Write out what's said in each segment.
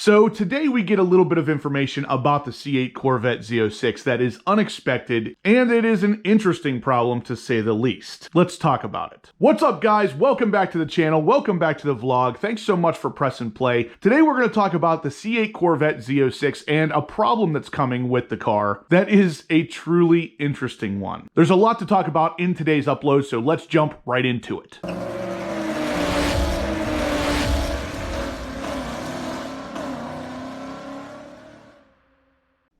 So today we get a little bit of information about the C8 Corvette Z06 that is unexpected, and it is an interesting problem to say the least. Let's talk about it. What's up guys? Welcome back to the channel. Welcome back to the vlog. Thanks so much for pressing play. Today we're going to talk about the C8 Corvette Z06 and a problem that's coming with the car that is a truly interesting one. There's a lot to talk about in today's upload, so let's jump right into it.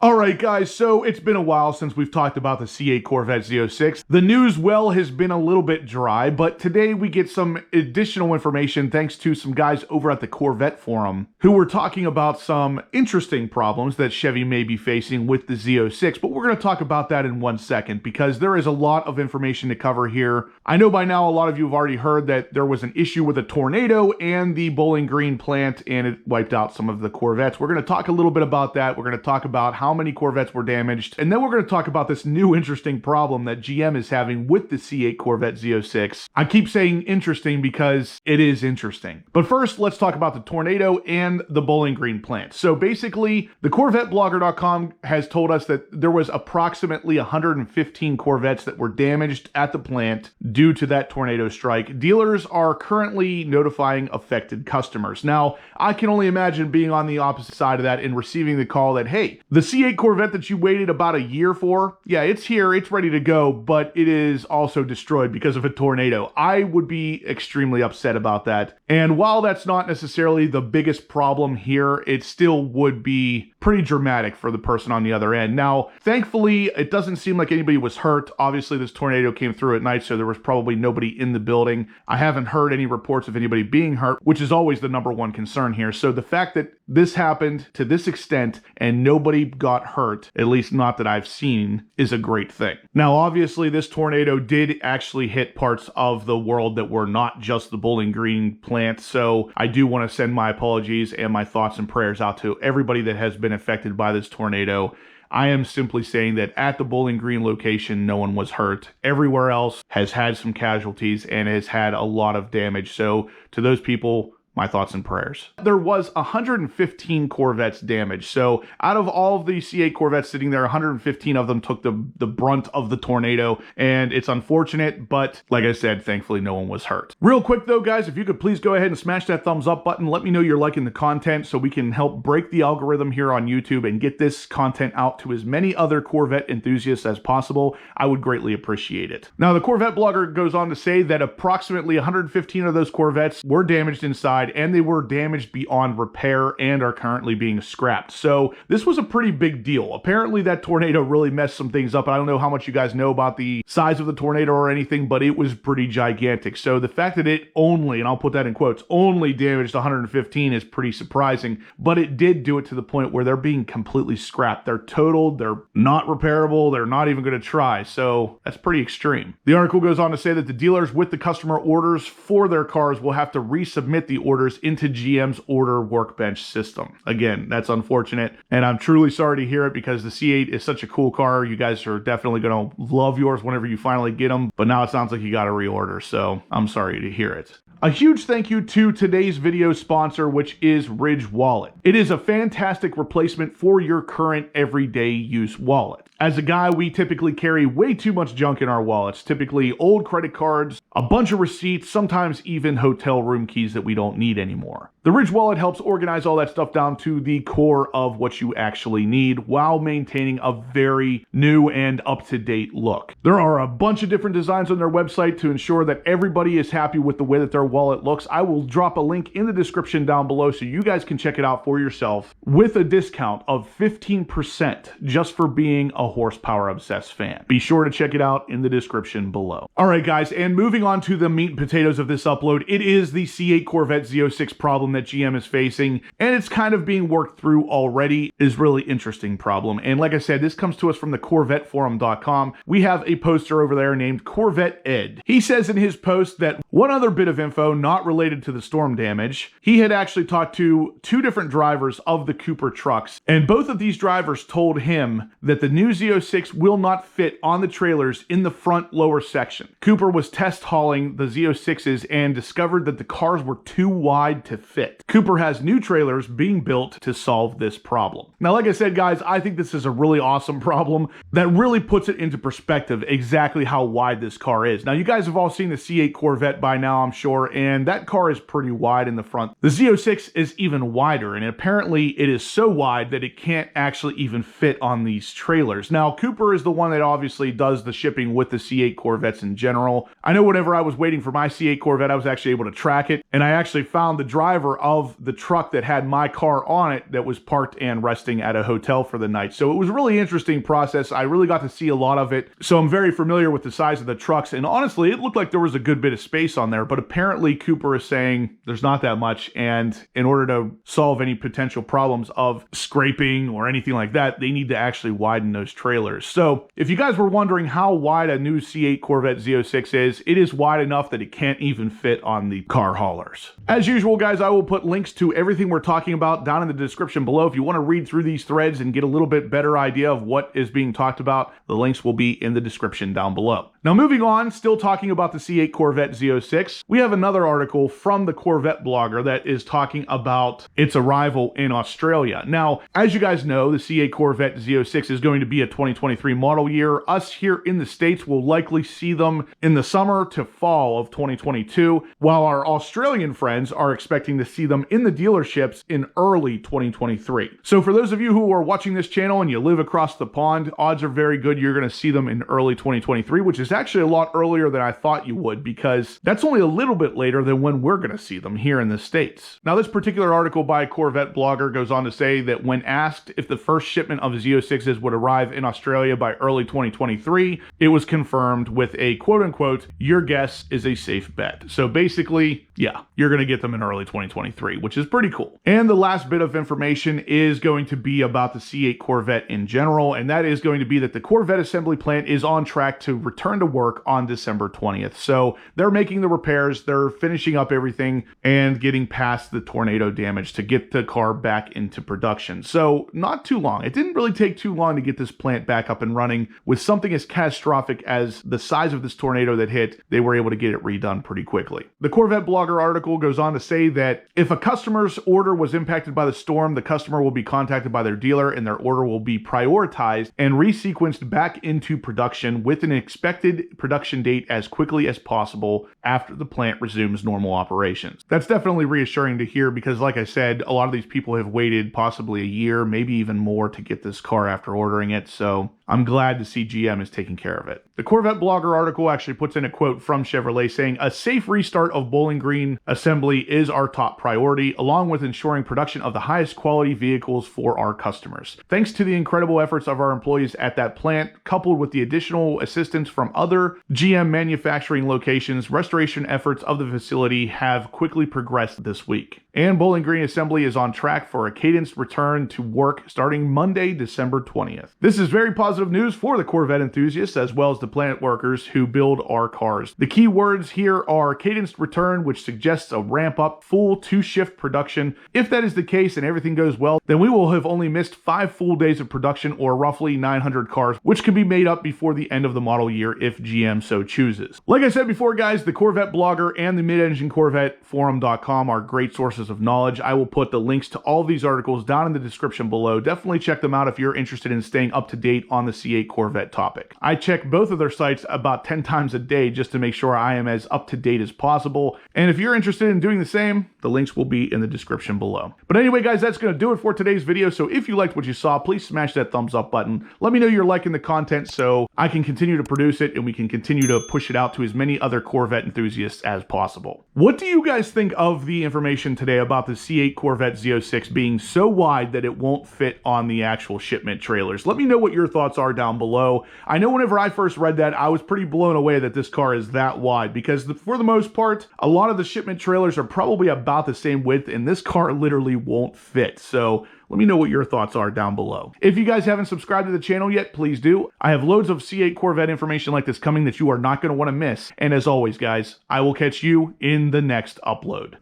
Alright guys, so it's been a while since we've talked about the C8 Corvette Z06. The news well has been a little bit dry, but today we get some additional information thanks to some guys over at the Corvette forum who were talking about some interesting problems that Chevy may be facing with the Z06, but we're going to talk about that in 1 second because there is a lot of information to cover here. I know by now a lot of you have already heard that there was an issue with a tornado and the Bowling Green plant and it wiped out some of the Corvettes. We're going to talk a little bit about that. We're going to talk about how many Corvettes were damaged, and then we're going to talk about this new interesting problem that GM is having with the C8 Corvette Z06. I keep saying interesting because it is interesting. But first, let's talk about the tornado and the Bowling Green plant. So basically, the CorvetteBlogger.com has told us that there was approximately 115 Corvettes that were damaged at the plant due to that tornado strike. Dealers are currently notifying affected customers. Now, I can only imagine being on the opposite side of that and receiving the call that, hey, the C8 Corvette that you waited about a year for, yeah, it's here, it's ready to go, but it is also destroyed because of a tornado. I would be extremely upset about that. And while that's not necessarily the biggest problem here, it still would be pretty dramatic for the person on the other end. Now, thankfully, it doesn't seem like anybody was hurt. Obviously, this tornado came through at night, so there was probably nobody in the building. I haven't heard any reports of anybody being hurt, which is always the number one concern here. So the fact that this happened to this extent and nobody got hurt, at least not that I've seen, is a great thing. Now, obviously, this tornado did actually hit parts of the world that were not just the Bowling Green plant, so I do want to send my apologies and my thoughts and prayers out to everybody that has been affected by this tornado. I am simply saying that at the Bowling Green location, no one was hurt. Everywhere else has had some casualties and has had a lot of damage, so to those people, my thoughts and prayers. There was 115 Corvettes damaged. So out of all of the C8 Corvettes sitting there, 115 of them took the brunt of the tornado. And it's unfortunate, but like I said, thankfully no one was hurt. Real quick though, guys, if you could please go ahead and smash that thumbs up button. Let me know you're liking the content so we can help break the algorithm here on YouTube and get this content out to as many other Corvette enthusiasts as possible. I would greatly appreciate it. Now, the Corvette blogger goes on to say that approximately 115 of those Corvettes were damaged inside, and they were damaged beyond repair and are currently being scrapped. So this was a pretty big deal. Apparently that tornado really messed some things up. I don't know how much you guys know about the size of the tornado or anything, but it was pretty gigantic. So the fact that it only, and I'll put that in quotes, only damaged 115 is pretty surprising, but it did do it to the point where they're being completely scrapped. They're totaled, they're not repairable, they're not even going to try. So that's pretty extreme. The article goes on to say that the dealers with the customer orders for their cars will have to resubmit the orders into GM's order workbench system. Again, that's unfortunate, and I'm truly sorry to hear it because the C8 is such a cool car. You guys are definitely going to love yours whenever you finally get them, but now it sounds like you got to reorder, so I'm sorry to hear it. A huge thank you to today's video sponsor, which is Ridge Wallet. It is a fantastic replacement for your current everyday use wallet. As a guy, we typically carry way too much junk in our wallets, typically old credit cards, a bunch of receipts, sometimes even hotel room keys that we don't need anymore. The Ridge Wallet helps organize all that stuff down to the core of what you actually need while maintaining a very new and up-to-date look. There are a bunch of different designs on their website to ensure that everybody is happy with the way that their wallet looks. I will drop a link in the description down below so you guys can check it out for yourself with a discount of 15% just for being a horsepower obsessed fan. Be sure to check it out in the description below. All right, guys, and moving on to the meat and potatoes of this upload, it is the C8 Corvette Z06 problem that GM is facing, and it's kind of being worked through already. It is really interesting problem. And like I said, this comes to us from the CorvetteForum.com. We have a poster over there named Corvette Ed. He says in his post that One other bit of info not related to the storm damage, he had actually talked to 2 different drivers of the Cooper trucks, and both of these drivers told him that the new Z06 will not fit on the trailers in the front lower section. Cooper was test hauling the Z06s and discovered that the cars were too wide to fit. Cooper has new trailers being built to solve this problem. Now, like I said, guys, I think this is a really awesome problem that really puts it into perspective exactly how wide this car is. Now, you guys have all seen the C8 Corvette by now, I'm sure, and that car is pretty wide in the front. The Z06 is even wider, and apparently it is so wide that it can't actually even fit on these trailers. Now, Cooper is the one that obviously does the shipping with the C8 Corvettes in general. I know whenever I was waiting for my C8 Corvette, I was actually able to track it, and I actually found the driver of the truck that had my car on it that was parked and resting at a hotel for the night. So it was a really interesting process. I really got to see a lot of it. So I'm very familiar with the size of the trucks, and honestly, it looked like there was a good bit of space on there, but apparently Cooper is saying there's not that much, and in order to solve any potential problems of scraping or anything like that, they need to actually widen those trailers. So if you guys were wondering how wide a new C8 Corvette Z06 is, it is wide enough that it can't even fit on the car haulers. As usual, guys, I will put links to everything we're talking about down in the description below. If you want to read through these threads and get a little bit better idea of what is being talked about, the links will be in the description down below. Now, moving on, still talking about the C8 Corvette Z06, we have another article from the Corvette blogger that is talking about its arrival in Australia. Now, as you guys know, the C8 Corvette Z06 is going to be a 2023 model year. Us here in the States will likely see them in the summer to fall of 2022, while our Australian friends are expecting to see them in the dealerships in early 2023. So for those of you who are watching this channel and you live across the pond, odds are very good you're going to see them in early 2023, which is actually a lot earlier than I thought you would, because that's only a little bit later than when we're going to see them here in the States. Now, this particular article by a Corvette blogger goes on to say that when asked if the first shipment of Z06s would arrive in Australia by early 2023, it was confirmed with a quote-unquote, "your guess is a safe bet." So basically, yeah, you're going to get them in early 2023, which is pretty cool. And the last bit of information is going to be about the C8 Corvette in general, and that is going to be that the Corvette assembly plant is on track to return to work on December 20th. So they're making the repairs, they're finishing up everything, and getting past the tornado damage to get the car back into production. So not too long. It didn't really take too long to get this plant back up and running. With something as catastrophic as the size of this tornado that hit, they were able to get it redone pretty quickly. The Corvette blogger article goes on to say that if a customer's order was impacted by the storm, the customer will be contacted by their dealer and their order will be prioritized and resequenced back into production with an expected production date as quickly as possible after the plant resumes normal operations. That's definitely reassuring to hear because, like I said, a lot of these people have waited possibly a year, maybe even more, to get this car after ordering it, so I'm glad to see GM is taking care of it. The Corvette blogger article actually puts in a quote from Chevrolet saying, "A safe restart of Bowling Green assembly is our top priority, along with ensuring production of the highest quality vehicles for our customers. Thanks to the incredible efforts of our employees at that plant, coupled with the additional assistance from other GM manufacturing locations, restoration efforts of the facility have quickly progressed this week. And Bowling Green assembly is on track for a cadenced return to work starting Monday, December 20th. This is very positive news for the Corvette enthusiasts as well as the plant workers who build our cars. The key words here are cadenced return, which suggests a ramp up full 2-shift production. If that is the case and everything goes well, then we will have only missed 5 full days of production, or roughly 900 cars, which can be made up before the end of the model year if GM so chooses." Like I said before, guys, the Corvette blogger and the mid-engine Corvette forum.com are great sources of knowledge. I will put the links to all of these articles down in the description below. Definitely check them out if you're interested in staying up to date on the C8 Corvette topic. I check both of their sites about 10 times a day just to make sure I am as up to date as possible. And if you're interested in doing the same, the links will be in the description below. But anyway, guys, that's going to do it for today's video. So if you liked what you saw, please smash that thumbs up button. Let me know you're liking the content so I can continue to produce it and we can continue to push it out to as many other Corvette enthusiasts as possible. What do you guys think of the information today about the C8 Corvette Z06 being so wide that it won't fit on the actual shipment trailers? Let me know what your thoughts thoughts are down below. I know whenever I first read that, I was pretty blown away that this car is that wide, because for the most part, a lot of the shipment trailers are probably about the same width, and this car literally won't fit. So let me know what your thoughts are down below. If you guys haven't subscribed to the channel yet, please do. I have loads of C8 Corvette information like this coming that you are not going to want to miss. And as always, guys, I will catch you in the next upload.